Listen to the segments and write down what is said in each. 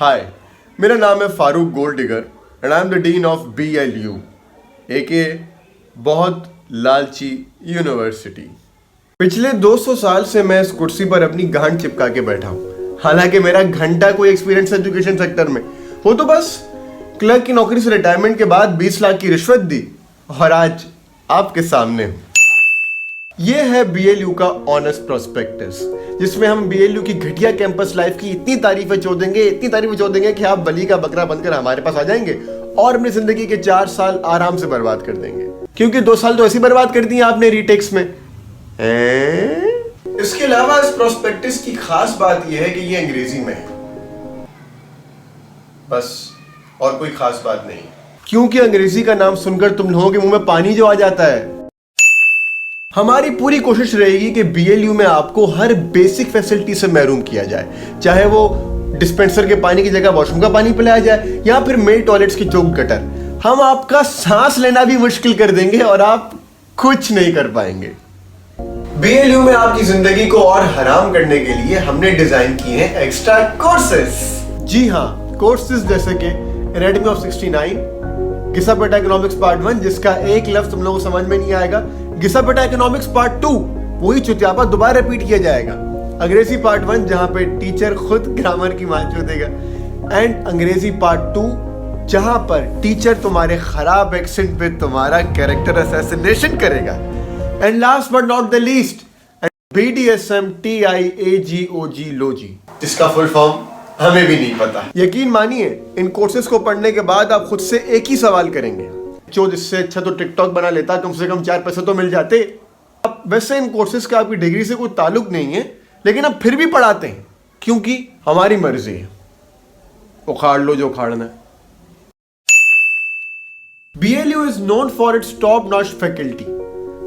हाय, मेरा नाम है Farooq gold digger and I am the dean of BLU एके बहुत लालची यूनिवर्सिटी। पिछले 200 साल से मैं इस कुर्सी पर अपनी गांड चिपका के बैठा हूँ। हालांकि मेरा घंटा कोई एक्सपीरियंस एजुकेशन सेक्टर में हो तो बस क्लर्क की नौकरी से रिटायरमेंट के बाद 20 लाख की रिश्वत दी और आज आपके सामने हूँ। ये है BLU का ऑनेस्ट प्रोस्पेक्टस, जिसमें हम BLU की घटिया कैंपस लाइफ की इतनी तारीफें चोदेंगे कि आप बली का बकरा बनकर हमारे पास आ जाएंगे और अपनी जिंदगी के 4 साल आराम से बर्बाद कर देंगे, क्योंकि 2 साल तो ऐसी बर्बाद कर दिए आपने रीटेक्स में। इसके अलावा इस प्रोस्पेक्टस की खास बात यह है कि ये अंग्रेजी में है, बस और कोई खास बात नहीं, क्योंकि अंग्रेजी का नाम सुनकर तुम लोगों के मुंह में पानी जो आ जाता है। हमारी पूरी कोशिश रहेगी कि BLU में आपको हर बेसिक फैसिलिटी से महरूम किया जाए, चाहे वो डिस्पेंसर के पानी की जगह वॉशरूम का पानी पिलाया जाए या फिर मेल टॉयलेट्स की चौक गटर। हम आपका सांस लेना भी मुश्किल कर देंगे और आप कुछ नहीं कर पाएंगे। BLU में आपकी जिंदगी को और हराम करने के लिए हमने डिजाइन किए हैं एक्स्ट्रा कोर्सेस। जी हाँ, कोर्सेस जैसे कि एनाटॉमी ऑफ 69, घिसा-पिटा इकोनॉमिक्स पार्ट 1, जिसका एक लफ्ज तुम लोगों को समझ में नहीं आएगा, घिसा-पिटा इकोनॉमिक्स पार्ट 2 वही चुतियापा दोबारा रिपीट किया जाएगा, अंग्रेजी पार्ट 1 जहां पे टीचर खुद ग्रामर की मान चोदेगा, एंड अंग्रेजी पार्ट 2 जहां पर टीचर तुम्हारे खराब एक्सेंट पे तुम्हारा कैरेक्टर असैसिनेशन करेगा, and last but not the least BDSM TIAGOG लोजी, जिसका फुल फॉर्म हमें भी नहीं पता। यकीन मानिए, इन कोर्सेज को पढ़ने के बाद आप खुद से एक ही सवाल करेंगे, जो जिससे अच्छा तो टिकटॉक बना लेता, कम से कम 4 पैसे तो मिल जाते। अब वैसे इन कोर्सेज का आपकी डिग्री से कोई ताल्लुक नहीं है, लेकिन अब फिर भी पढ़ाते हैं क्योंकि हमारी मर्जी है, उखाड़ लो जो उखाड़ना है। BLU is known for its top notch faculty.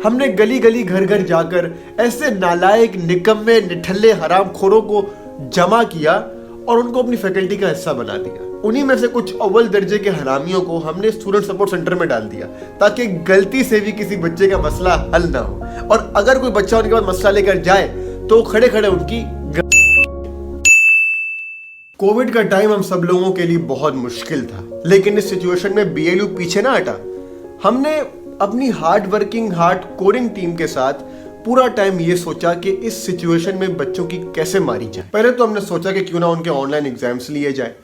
हमने गली गली घर घर जाकर ऐसे नालायक, निकम्मे, निठल्ले, हरामखोरों को जमा किया और उनको अपनी फैकल्टी का हिस्सा बना दिया। उन्हीं में से कुछ अव्वल दर्जे के हरामियों को हमने स्टूडेंट सपोर्ट सेंटर में डाल दिया, ताकि गलती से भी किसी बच्चे का मसला हल ना हो, और अगर कोई बच्चा उनके पास मसला लेकर जाए तो खड़े खड़े उनकी कोविड का टाइम हम सब लोगों के लिए बहुत मुश्किल था, लेकिन इस सिचुएशन में BLU पीछे ना हटा। हमने अपनी hard working, hard Koring team के साथ पूरा टाइम ये सोचा कि इस सिचुएशन में बच्चों की कैसे मारी जाए। पहले तो हमने सोचा कि क्यों ना उनके ऑनलाइन एग्जाम्स लिए जाए,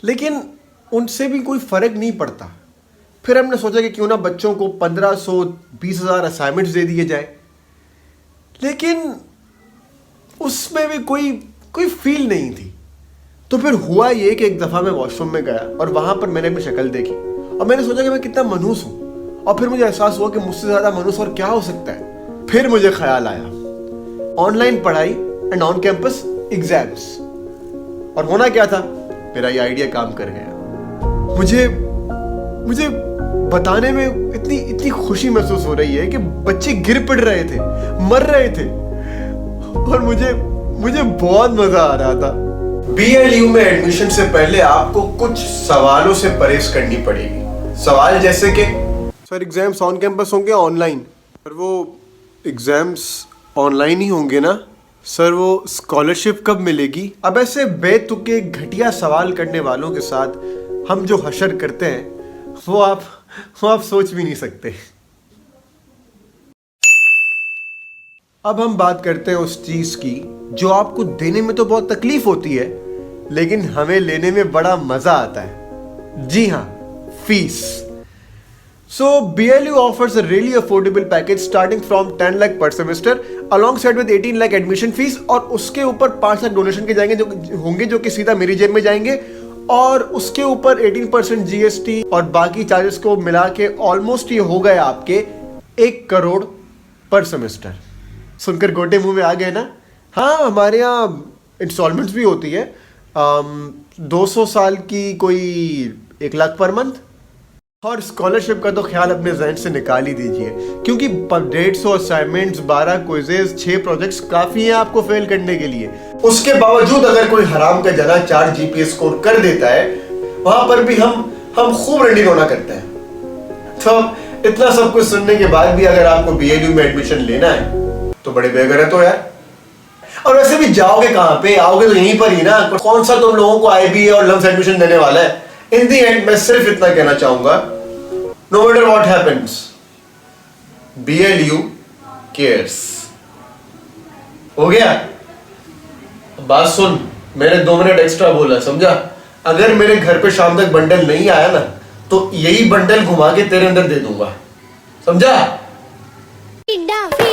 लेकिन उनसे भी कोई फर्क नहीं पड़ता। फिर हमने सोचा कि क्यों ना बच्चों को 1500, 20,000 असाइनमेंट्स दे दिए जाए, लेकिन उसमें भी कोई फील नहीं थी। तो फिर हुआ ये कि एक दफा मैं वॉशरूम में गया और वहां पर मैंने अपनी शक्ल देखी और मैंने सोचा कि मैं कितना मनहूस हूं, और फिर मुझे एहसास हुआ कि मुझसे ज्यादा मनहूस और क्या हो सकता है। फिर मुझे ख्याल आया, ऑनलाइन पढ़ाई एंड ऑन कैंपस एग्जाम्स, और होना क्या था, मेरा ये आइडिया काम कर गया। मुझे बताने में इतनी खुशी महसूस हो रही है कि बच्चे गिर पड़ रहे थे, मर रहे थे, और मुझे बहुत मजा आ रहा था। BLU में एडमिशन से पहले आपको कुछ सवालों से परहेज करनी पड़ेगी। सवाल जैसे कि सर एग्जाम्स ऑन कैंपस होंगे ऑनलाइन? सर वो एग्जाम्स ऑनलाइन ही होंगे ना? सर वो स्कॉलरशिप कब मिलेगी? अब ऐसे बेतुके घटिया सवाल करने वालों के साथ हम जो हशर करते हैं वो आप सोच भी नहीं सकते। अब हम बात करते हैं उस चीज की जो आपको देने में तो बहुत तकलीफ होती है, लेकिन हमें लेने में बड़ा मजा आता है। जी हाँ, fees. So BLU offers a really affordable package starting from 10 lakh per semester alongside with 18 lakh admission fees, और उसके ऊपर 5 लाख डोनेशन के जाएंगे जो कि सीधा मेरी जेब में जाएंगे, और उसके ऊपर 18% GST और बाकी चार्जेस को मिला के ऑलमोस्ट ये हो गए आपके 1 करोड़ पर सेमेस्टर। सुनकर गोटे मुंह में आ गए ना? हाँ, हमारे यहाँ इंस्टॉलमेंट्स भी होती है, 200 साल की कोई 1 लाख पर मंथ। और स्कॉलरशिप का तो ख्याल अपने जहन से निकाल ही दीजिए, क्योंकि 150 असाइनमेंट्स, 12 क्विजेस, 6 प्रोजेक्ट्स काफी हैं आपको फेल करने के लिए। उसके बावजूद अगर कोई हराम का जना 4 GPA स्कोर कर देता है, वहां पर भी हम खूब रंडी रोना करते हैं। तो इतना सब कुछ सुनने के बाद भी अगर आपको BLU में एडमिशन लेना है तो बड़े बेगैरत हो यार। और वैसे भी जाओगे कहां पे, आओगे तो यहीं पर ही ना। कौन सा तुम लोगों को आईबीए और लम्स एडमिशन देने वाला है। इन दी एंड मैं सिर्फ इतना कहना चाहूंगा, no matter what happens, BLU cares. हो गया? बात सुन, मैंने 2 मिनट एक्स्ट्रा बोला, समझा? अगर मेरे घर पे शाम तक बंडल नहीं आया ना तो यही बंडल घुमा के तेरे अंदर दे दूंगा, समझा?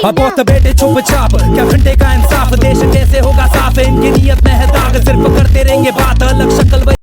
अब बहुत बेटे चुप चाप, क्या घंटे का इंसाफ, देश कैसे होगा साफ, इनकी नीयत में है दाग, सिर्फ करते रहेंगे बात, अलग शक्ल